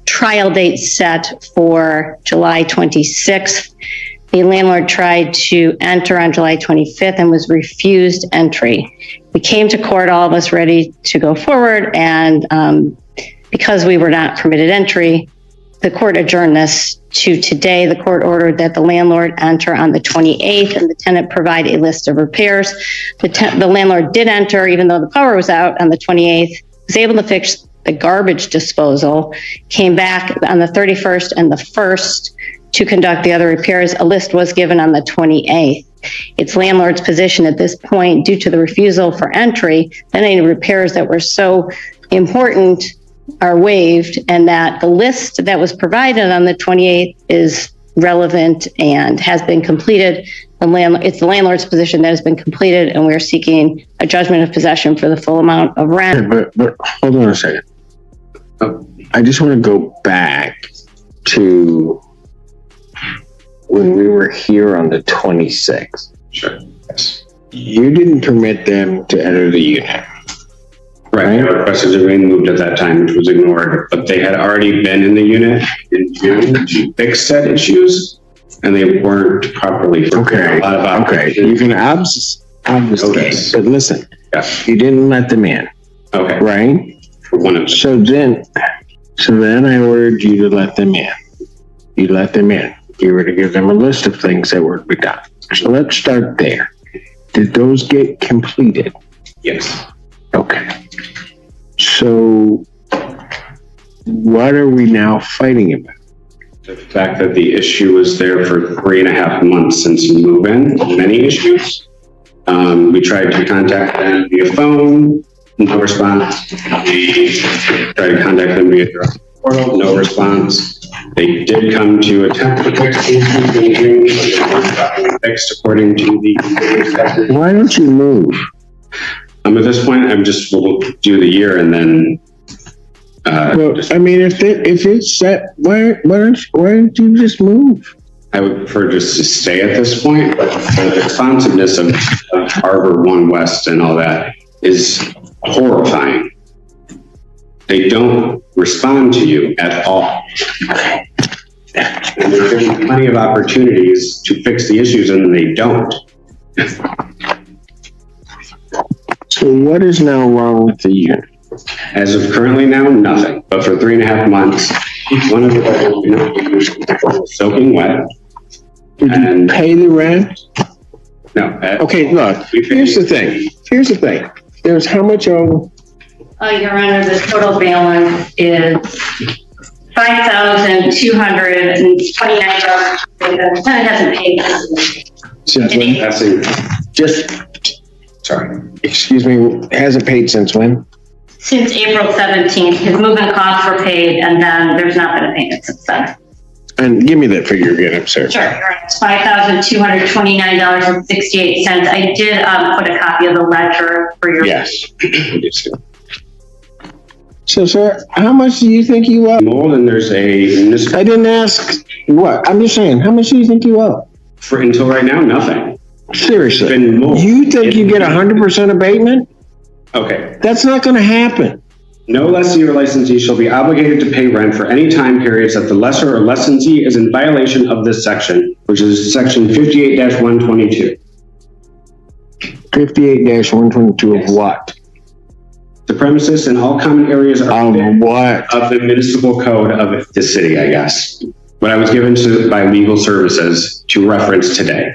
trial date set for July 26th. The landlord tried to enter on July 25th and was refused entry. We came to court, all of us ready to go forward, and because we were not permitted entry, the court adjourned this to today. The court ordered that the landlord enter on the 28th and the tenant provide a list of repairs. The landlord did enter, even though the power was out on the 28th, was able to fix the garbage disposal, came back on the 31st and the 1st to conduct the other repairs. A list was given on the 28th. It's landlord's position at this point, due to the refusal for entry, that any repairs that were so important are waived, and that the list that was provided on the 28th is relevant and has been completed. It's the landlord's position that has been completed, and we're seeking a judgment of possession for the full amount of rent. But hold on a second. I just want to go back to when we were here on the 26th. Sure. Yes. You didn't permit them to enter the unit. Right. They requested to be moved at that time, which was ignored, but they had already been in the unit in June to fix said issues, and they weren't properly. Okay. You can obviously, but listen, you didn't let them in. Okay. Right? For one of them. So then I ordered you to let them in. You let them in. You were to give them a list of things that were to be done. So let's start there. Did those get completed? Yes. Okay. So what are we now fighting about? The fact that the issue was there for 3.5 months since move-in, many issues. We tried to contact them via phone, no response. We tried to contact them via portal, no response. They did come to attempt to fix the issue, but they weren't properly fixed according to the. Why don't you move? At this point, we'll do the year and then. I mean, if it's set, why don't you just move? I would prefer just to stay at this point, but the responsiveness of Harbor One West and all that is horrifying. They don't respond to you at all. And there's been plenty of opportunities to fix the issues and they don't. So what is now wrong with the unit? As of currently now, nothing. But for 3.5 months, one of the bedrooms was soaking wet. Did you pay the rent? No. Okay, look, here's the thing. There's how much over? Your Honor, the total balance is $5,229. The tenant hasn't paid this. Sorry. Excuse me, hasn't paid since when? Since April 17th. His moving costs were paid, and then there's not been a payment since then. And give me that figure again, I'm sorry. Sure, it's $5,229.68. I did put a copy of the ledger for your. Yes. So, sir, how much do you think you owe? More than there's a. I didn't ask what. I'm just saying, how much do you think you owe? For until right now, nothing. Seriously, you think you get 100% abatement? Okay. That's not going to happen. No lessee or licensee shall be obligated to pay rent for any time periods that the lessor or licensee is in violation of this section, which is section 58-122. 58-122 of what? The premises and all common areas are of what? Of the municipal code of the city, I guess. What I was given to by legal services to reference today.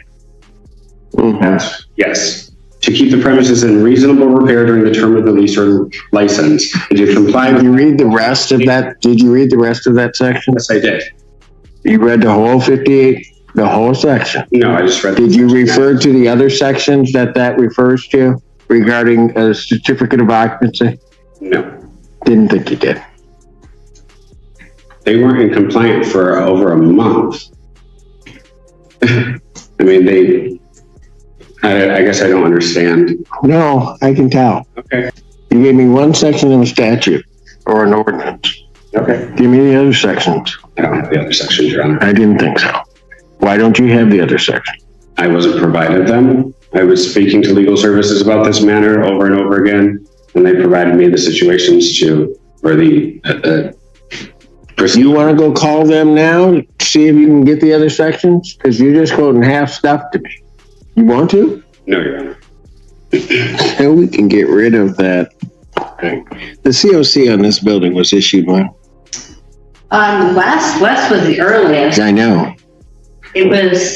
Mm-hmm. Yes. To keep the premises in reasonable repair during the term of the lease or license, and to comply with. Did you read the rest of that? Did you read the rest of that section? Yes, I did. You read the whole 58, the whole section? No, I just read. Did you refer to the other sections that refers to regarding a certificate of occupancy? No. Didn't think you did. They weren't in compliance for over a month. I mean, I guess I don't understand. No, I can tell. Okay. You gave me one section of a statute or an ordinance. Okay. Give me the other sections. I don't have the other sections, Your Honor. I didn't think so. Why don't you have the other section? I wasn't provided them. I was speaking to legal services about this matter over and over again, and they provided me the situations for the You want to go call them now, see if you can get the other sections? Because you're just quoting half stuff to me. You want to? No, Your Honor. And we can get rid of that. Okay. The COC on this building was issued when? West was the earliest. I know. It was,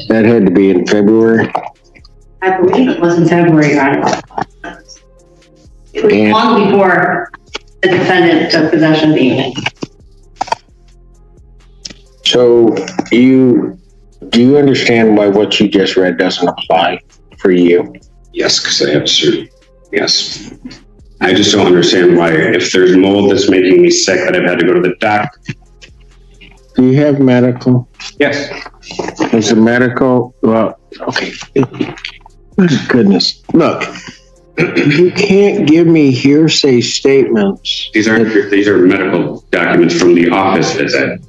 That had to be in February. I believe it was in February, right? It was And- long before the defendant took possession of the unit. So do you understand why what you just read doesn't apply for you? Yes, because I have certain, yes. I just don't understand why, if there's mold that's making me sick, that I've had to go to the doctor. Do you have medical? Yes. Is it medical? Well, okay. My goodness. Look, you can't give me hearsay statements. These are medical documents from the office visit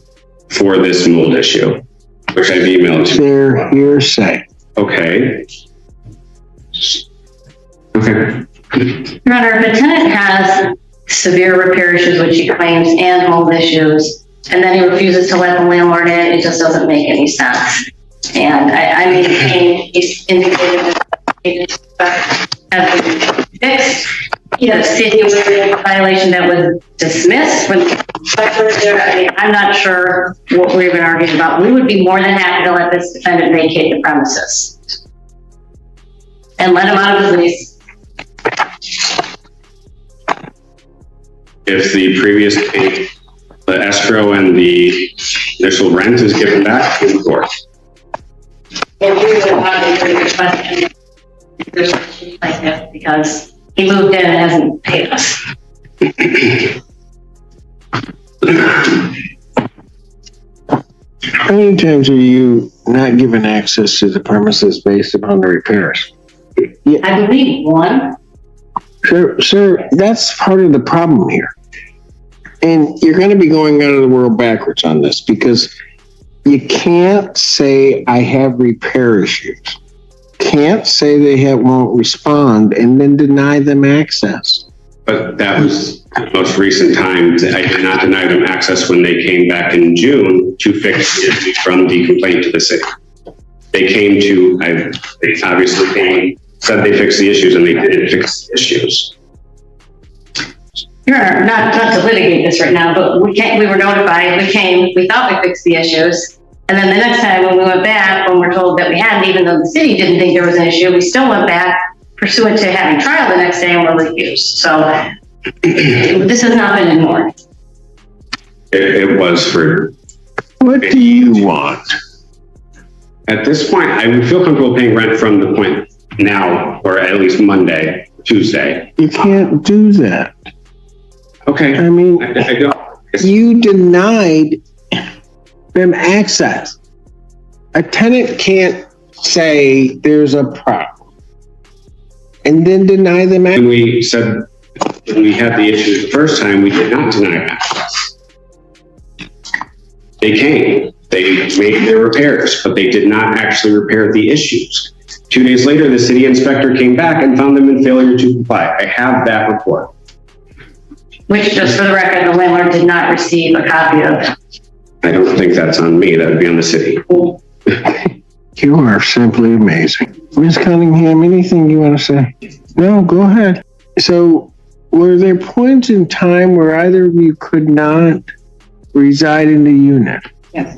for this mold issue, which I've emailed to. They're hearsay. Okay. Okay. Your Honor, if a tenant has severe repair issues, which he claims, and mold issues, and then he refuses to let the landlord in, it just doesn't make any sense. And I mean, he's indicated that it has been fixed. He had a city violation that was dismissed when the inspector was there. I mean, I'm not sure what we're even arguing about. We would be more than happy to let this defendant vacate the premises and let him out of his lease. If the previous, the escrow and the initial rent is given back in court. If we would have a request, and there's something like that, because he moved in and hasn't paid us. How many times are you not given access to the premises based upon the repairs? I believe one. Sir, that's part of the problem here. And you're going to be going out of the world backwards on this because you can't say I have repair issues. Can't say they won't respond and then deny them access. But that was the most recent time. I did not deny them access when they came back in June to fix the issue from the complaint to the city. They came to, they obviously came, said they fixed the issues, and they did fix the issues. Your Honor, not to litigate this right now, but we were notified, we thought we fixed the issues. And then the next time when we went back, when we're told that we hadn't, even though the city didn't think there was an issue, we still went back pursuant to having trial the next day and were refused. So this has not been ignored. It was for. What do you want? At this point, I would feel comfortable paying rent from the point now, or at least Monday, Tuesday. You can't do that. Okay. I mean, I don't. you denied them access. A tenant can't say there's a problem and then deny them access. When we said, when we had the issue the first time, we did not deny access. They came, they made their repairs, but they did not actually repair the issues. 2 days later, the city inspector came back and found them in failure to comply. I have that report. Which, just for the record, the landlord did not receive a copy of. I don't think that's on me. That would be on the city. You are simply amazing. Ms. Cunningham, anything you want to say? No, go ahead. So, were there points in time where either of you could not reside in the unit? Yes.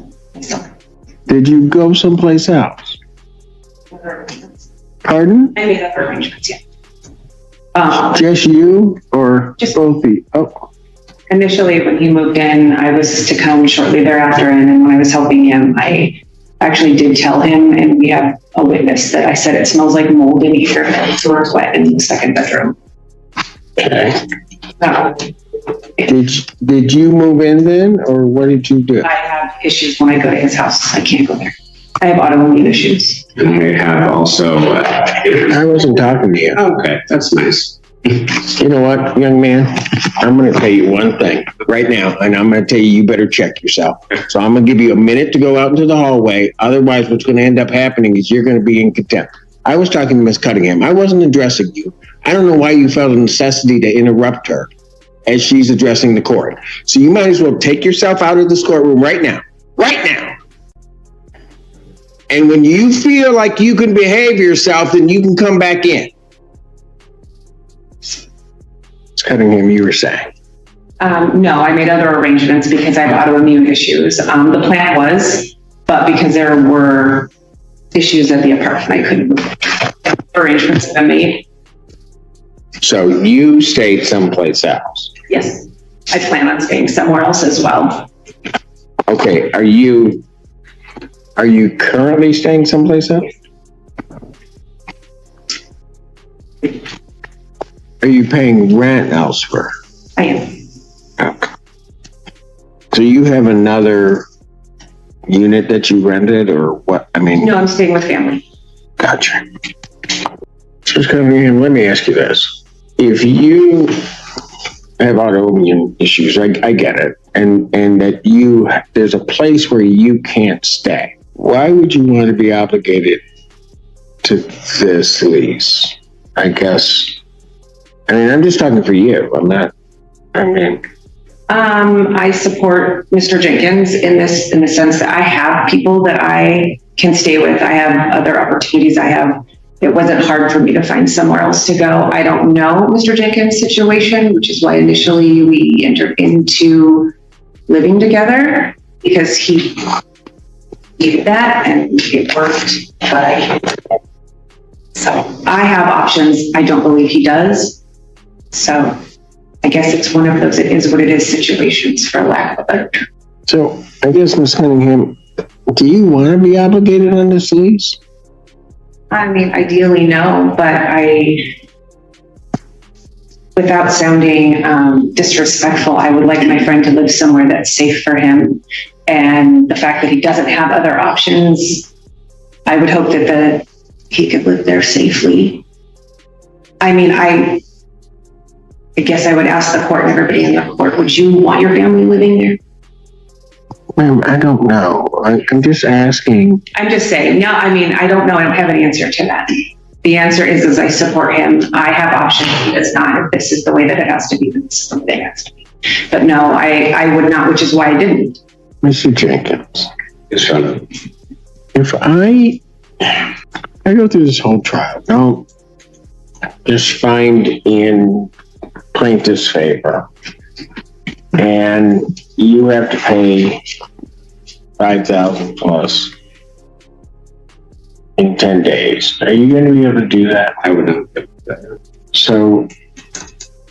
Did you go someplace else? Pardon? I made other arrangements, yeah. Just you or Just- both of you? Oh, Initially, when he moved in, I was to come shortly thereafter, and then when I was helping him, I actually did tell him, and we have a witness, that I said it smells like mold in here, and the floor is wet in the second bedroom. okay. So Did you move in then, or what did you do? I have issues when I go to his house. I can't go there. I have autoimmune issues. And I have also, I wasn't talking to you. okay, that's nice. You know what, young man? I'm going to tell you one thing right now, and I'm going to tell you better check yourself. So I'm going to give you a minute to go out into the hallway. Otherwise, what's going to end up happening is you're going to be in contempt. I was talking to Ms. Cunningham. I wasn't addressing you. I don't know why you felt a necessity to interrupt her. as she's addressing the court. So you might as well take yourself out of this courtroom right now. Right now. And when you feel like you can behave yourself, then you can come back in. Cunningham, you were saying. No, I made other arrangements because I have autoimmune issues. The plan was, but because there were issues at the apartment, I couldn't move. Arrangements have been made. So you stayed someplace else. Yes, I plan on staying somewhere else as well. Okay, are you currently staying someplace else? Are you paying rent elsewhere? I am. Okay. So you have another unit that you rented, or what? I mean, No, I'm staying with family. gotcha. So Cunningham, let me ask you this. If you have autoimmune issues, I get it, and that there's a place where you can't stay. Why would you want to be obligated to this lease? I guess. I mean, I'm just talking for you. I'm not. I mean. I support Mr. Jenkins in the sense that I have people that I can stay with. I have other opportunities. It wasn't hard for me to find somewhere else to go. I don't know Mr. Jenkins' situation, which is why initially we entered into living together, because he did that and it worked, but so I have options. I don't believe he does. So I guess it's one of those, it is what it is situations, for lack of a better term. So I guess, Ms. Cunningham, do you want to be obligated on this lease? I mean, ideally, no, but without sounding disrespectful, I would like my friend to live somewhere that's safe for him. And the fact that he doesn't have other options, I would hope that he could live there safely. I mean, I guess I would ask the court and everybody in the court, would you want your family living there? Ma'am, I don't know. I'm just asking. I'm just saying, no, I mean, I don't know. I don't have an answer to that. The answer is I support him. I have options. He does not. If this is the way that it has to be, then this is the way it has to be. But no, I would not, which is why I didn't. Mr. Jenkins. Yes, sir. If I go through this whole trial, don't just find in plaintiff's favor, and you have to pay $5,000 plus in 10 days. Are you going to be able to do that? I would not do that. So,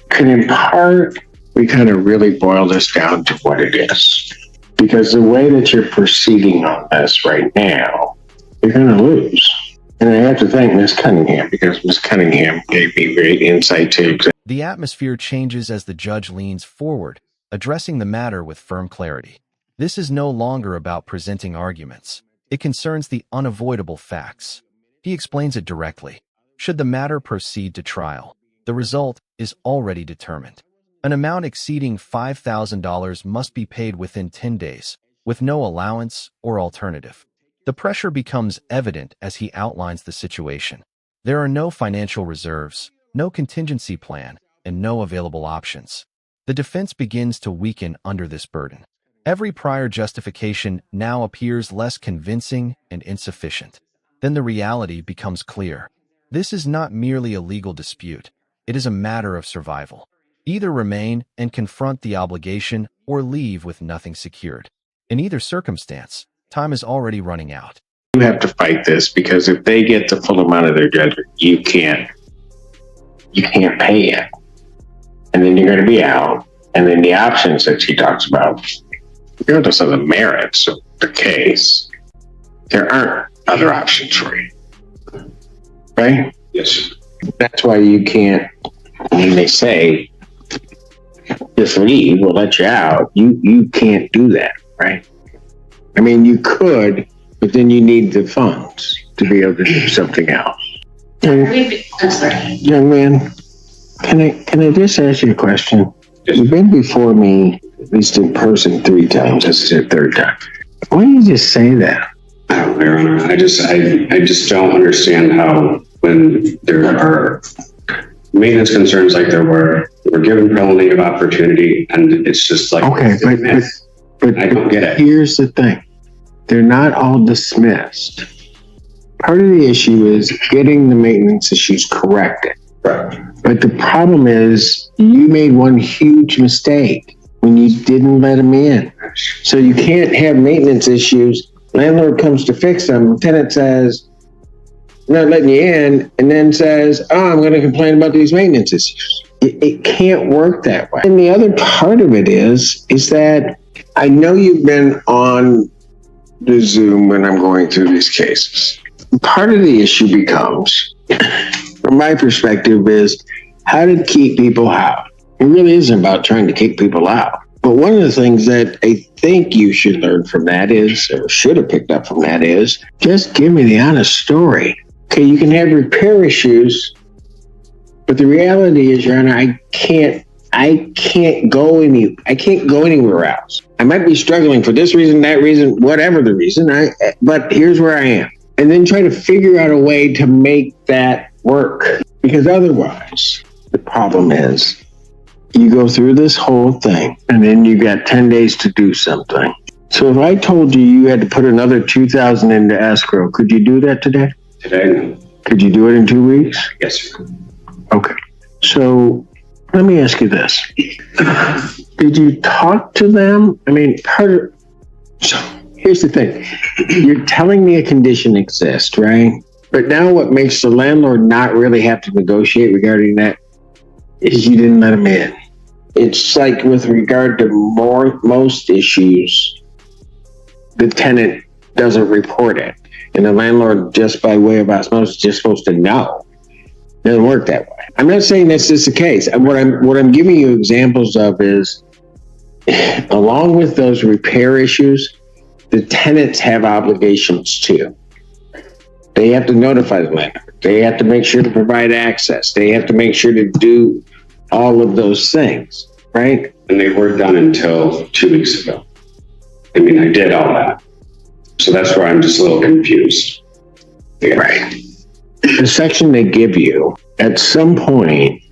could in part we kind of really boil this down to what it is? Because the way that you're proceeding on this right now, you're going to lose. And I have to thank Ms. Cunningham, because Ms. Cunningham gave me great insight to exactly. The atmosphere changes as the judge leans forward, addressing the matter with firm clarity. This is no longer about presenting arguments. It concerns the unavoidable facts. He explains it directly. Should the matter proceed to trial, the result is already determined. An amount exceeding $5,000 must be paid within 10 days, with no allowance or alternative. The pressure becomes evident as he outlines the situation. There are no financial reserves, no contingency plan, and no available options. The defense begins to weaken under this burden. Every prior justification now appears less convincing and insufficient. Then the reality becomes clear. This is not merely a legal dispute. It is a matter of survival. Either remain and confront the obligation or leave with nothing secured. In either circumstance, time is already running out. You have to fight this, because if they get the full amount of their judgment, you can't pay it. And then you're going to be out. And then the options that she talks about, regardless of the merits of the case, there aren't other options for you. Right? Yes. That's why you can't, when they say, just leave, we'll let you out. You can't do that, right? I mean, you could, but then you need the funds to be able to do something else. I'm sorry. Young man, can I just ask you a question? You've been before me, at least in person, 3 times. This is your 3rd time. Why do you just say that? I don't know, Your Honor. I just don't understand how, when there are maintenance concerns like there were, We're given plenty of opportunity, and it's just like, Okay, but I don't get it. Here's the thing. They're not all dismissed. Part of the issue is getting the maintenance issues corrected. Right. But the problem is you made one huge mistake when you didn't let them in. So you can't have maintenance issues. Landlord comes to fix them. Tenant says, not letting you in, and then says, oh, I'm going to complain about these maintenance issues. It can't work that way. And the other part of it is that I know you've been on the Zoom when I'm going through these cases. Part of the issue becomes, from my perspective, is how to keep people out. It really isn't about trying to kick people out. But one of the things that I think you should learn from that is, or should have picked up from that is, just give me the honest story. Okay, you can have repair issues, but the reality is, Your Honor, I can't go anywhere else. I might be struggling for this reason, that reason, whatever the reason, but here's where I am. And then try to figure out a way to make that work. Because otherwise, the problem is, you go through this whole thing, and then you got 10 days to do something. So if I told you had to put another $2,000 into escrow, could you do that today? Today, no. Could you do it in 2 weeks? Yes, sir. Okay. So let me ask you this. Did you talk to them? I mean, so here's the thing. You're telling me a condition exists, right? But now what makes the landlord not really have to negotiate regarding that is you didn't let him in. It's like with regard to most issues, the tenant doesn't report it. And the landlord, just by way of osmosis, is just supposed to know. It doesn't work that way. I'm not saying that's just the case. What I'm giving you examples of is, along with those repair issues, the tenants have obligations too. They have to notify the landlord. They have to make sure to provide access. They have to make sure to do all of those things, right? And they weren't done until 2 weeks ago. I mean, I did all that. So that's where I'm just a little confused. Yeah. Right. The section they give you, at some point,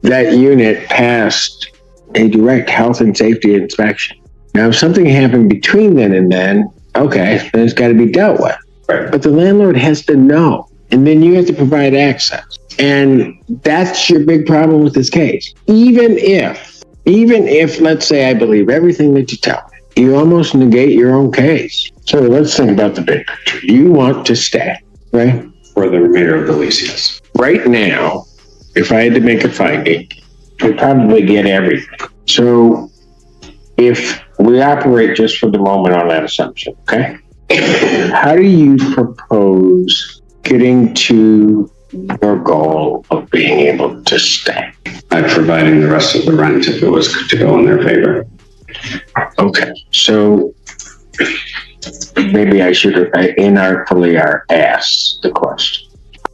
that unit passed a direct health and safety inspection. Now, if something happened between then and then, okay, then it's got to be dealt with. Right. But the landlord has to know, and then you have to provide access. And that's your big problem with this case. Even if, let's say, I believe everything that you tell me, you almost negate your own case. So let's think about the big picture. You want to stay, right? For the remainder of the lease, yes. Right now, if I had to make a finding, we'd probably get everything. So if we operate just for the moment on that assumption, okay? How do you propose getting to your goal of being able to stay? By providing the rest of the rent if it was to go in their favor. Okay, so maybe I should have inartfully asked the question.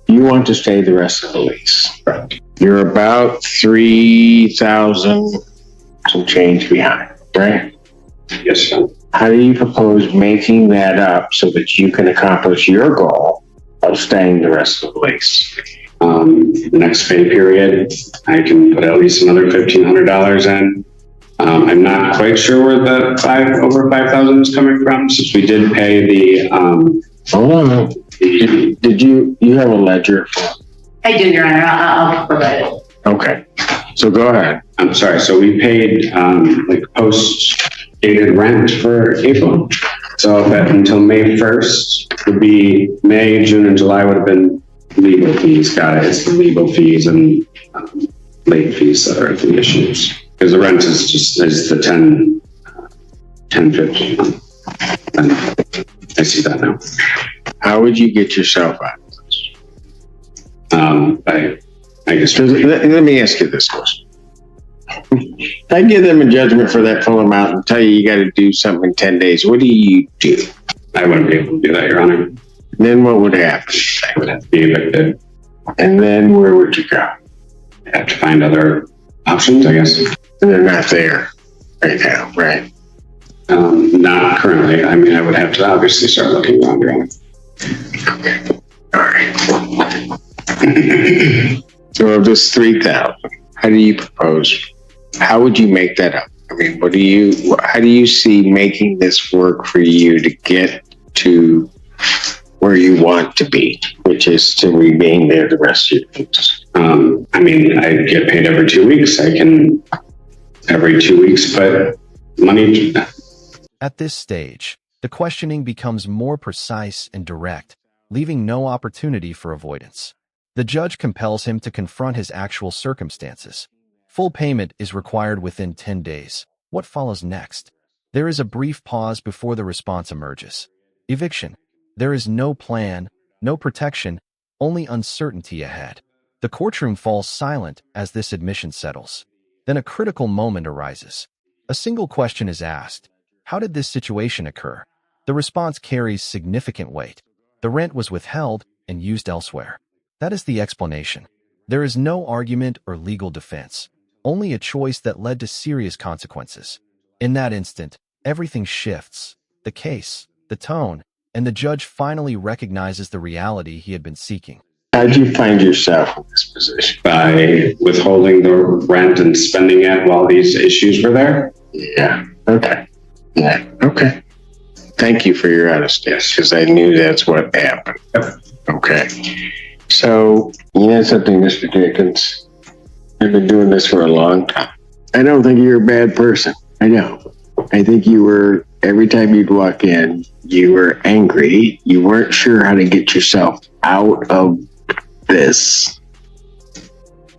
You want to stay the rest of the lease. Right. You're about 3,000 some change behind, right? Yes, sir. How do you propose making that up so that you can accomplish your goal of staying the rest of the lease? The next pay period, I can put at least another $1,500 in. I'm not quite sure where the over 5,000 is coming from, since we did pay the. Hold on. Did you have a ledger? I do, Your Honor. I'll provide it. Okay. So go ahead. I'm sorry. So we paid like post-dated rent for April. So that until May 1st would be May, June, and July would have been legal fees. Got it. It's the legal fees and late fees that are the issues. Because the rent is the 10.50. And I see that now. How would you get yourself out of this? I guess. Let me ask you this question. If I give them a judgment for that full amount and tell you got to do something in 10 days, what do you do? I wouldn't be able to do that, Your Honor. Then what would happen? I would have to be evicted. And then where would you go? I'd have to find other options, I guess. And they're not there right now, right? Not currently. I mean, I would have to obviously start looking around, Your Honor. Okay. All right. So of this 3,000, How do you propose? How would you make that up? I mean, how do you see making this work for you to get to where you want to be, which is to remain there the rest of your life? I mean, I get paid every 2 weeks. I can every 2 weeks, but money. At this stage, the questioning becomes more precise and direct, leaving no opportunity for avoidance. The judge compels him to confront his actual circumstances. Full payment is required within 10 days. What follows next? There is a brief pause before the response emerges. Eviction. There is no plan, no protection, only uncertainty ahead. The courtroom falls silent as this admission settles. Then a critical moment arises. A single question is asked. How did this situation occur? The response carries significant weight. The rent was withheld and used elsewhere. That is the explanation. There is no argument or legal defense, only a choice that led to serious consequences. In that instant, everything shifts. The case, the tone, and the judge finally recognizes the reality he had been seeking. How'd you find yourself in this position? By withholding the rent and spending it while these issues were there. Yeah. Okay. Yeah. Okay. Thank you for your honesty, because I knew that's what happened. Okay. So, you know something, Mr. Dickens? I've been doing this for a long time. I don't think you're a bad person. I don't. I think you were, every time you'd walk in, you were angry. You weren't sure how to get yourself out of this.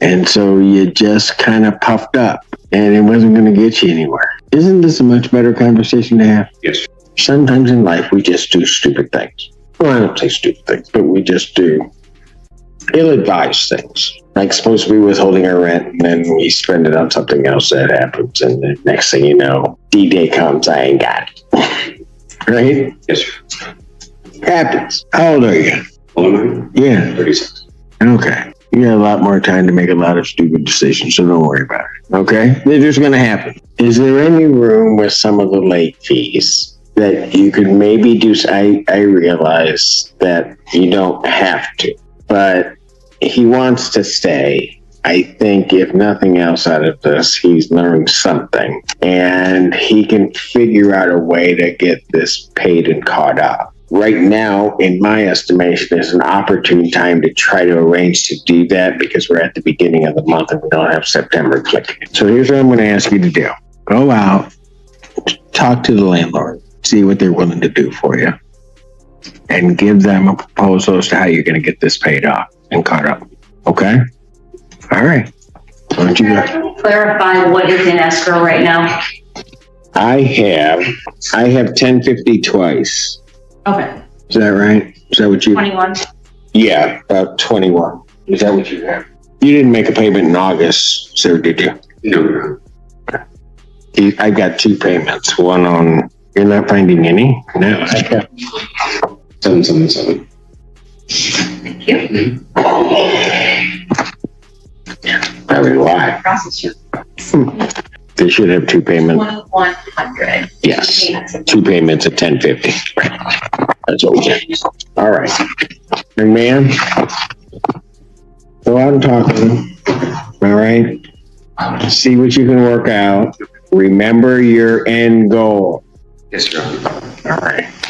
And so you just kind of puffed up, and it wasn't going to get you anywhere. Isn't this a much better conversation to have? Yes. Sometimes in life, we just do stupid things. Well, I don't say stupid things, but we just do ill-advised things. Like supposed to be withholding our rent, and then we spend it on something else that happens, and the next thing you know, D-Day comes, I ain't got it. Right? Yes. Happens. How old are you? How am I? Yeah. 36. Okay. You got a lot more time to make a lot of stupid decisions, so don't worry about it. Okay? They're just going to happen. Is there any room with some of the late fees that you could maybe do? I realize that you don't have to, but he wants to stay. I think if nothing else out of this, he's learned something, and he can figure out a way to get this paid and caught up. Right now, in my estimation, is an opportune time to try to arrange to do that, because we're at the beginning of the month and we don't have September clicking. So here's what I'm going to ask you to do. Go out, talk to the landlord, see what they're willing to do for you, and give them a proposal as to how you're going to get this paid off and caught up. Okay? All right. Why don't you go? Clarify what is in escrow right now. I have 1050 twice. Okay, Is that right? Is that what you? 21. Yeah, about 21. Is that what you have? You didn't make a payment in August, sir, did you? No. I got two payments. One on. You're not finding any? No. I got 777. Thank you. probably why. Process you. They should have two payments. 2100. Yes, two payments at 1050. That's what we get. All right. Young man, go out and talk to them. All right. See what you can work out. Remember your end goal. Yes, Your Honor. All right. Thanks.